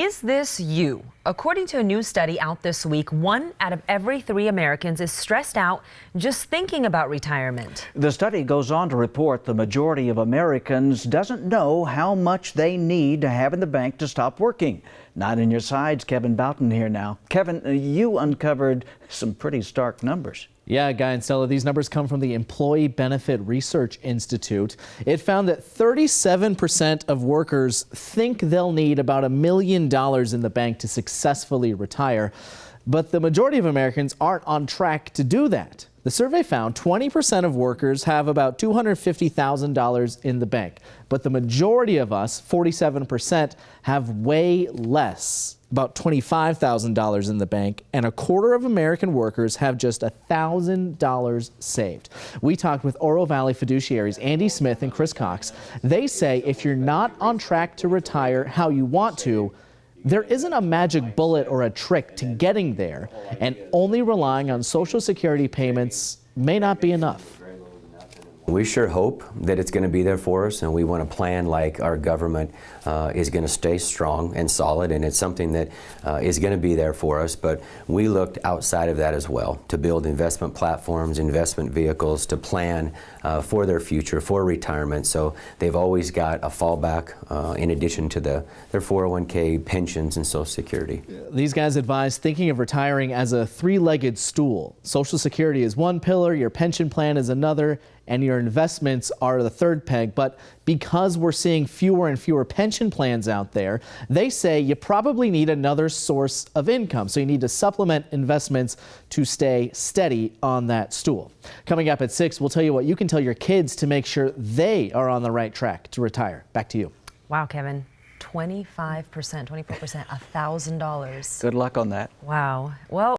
Is this you? According to a new study out this week, 1 out of every 3 Americans is stressed out just thinking about retirement. The study goes on to report the majority of Americans doesn't know how much they need to have in the bank to stop working. Not in your sides, Kevin Boughton here now. Kevin, you uncovered some pretty stark numbers. Yeah, Guy and Stella, these numbers come from the Employee Benefit Research Institute. It found that 37% of workers think they'll need about $1 million in the bank to successfully retire. But the majority of Americans aren't on track to do that. The survey found 20% of workers have about $250,000 in the bank. But the majority of us, 47%, have way less, about $25,000 in the bank, and a quarter of American workers have just $1,000 saved. We talked with Oro Valley fiduciaries Andy Smith and Chris Cox. They say if you're not on track to retire how you want to, there isn't a magic bullet or a trick to getting there, and only relying on Social Security payments may not be enough. We sure hope that it's going to be there for us, and we want to plan like our government is going to stay strong and solid, and it's something that is going to be there for us. But we looked outside of that as well to build investment platforms, investment vehicles to plan for their future, for retirement. So they've always got a fallback in addition to their 401k, pensions, and Social Security. These guys advise thinking of retiring as a three-legged stool. Social Security is one pillar, your pension plan is another, and your investments are the third peg. But because we're seeing fewer and fewer pension plans out there, they say you probably need another source of income. So you need to supplement investments to stay steady on that stool. Coming up at 6, we'll tell you what you can tell your kids to make sure they are on the right track to retire. Back to you. Wow, Kevin. 25%, 24%, $1,000. Good luck on that. Wow. Well,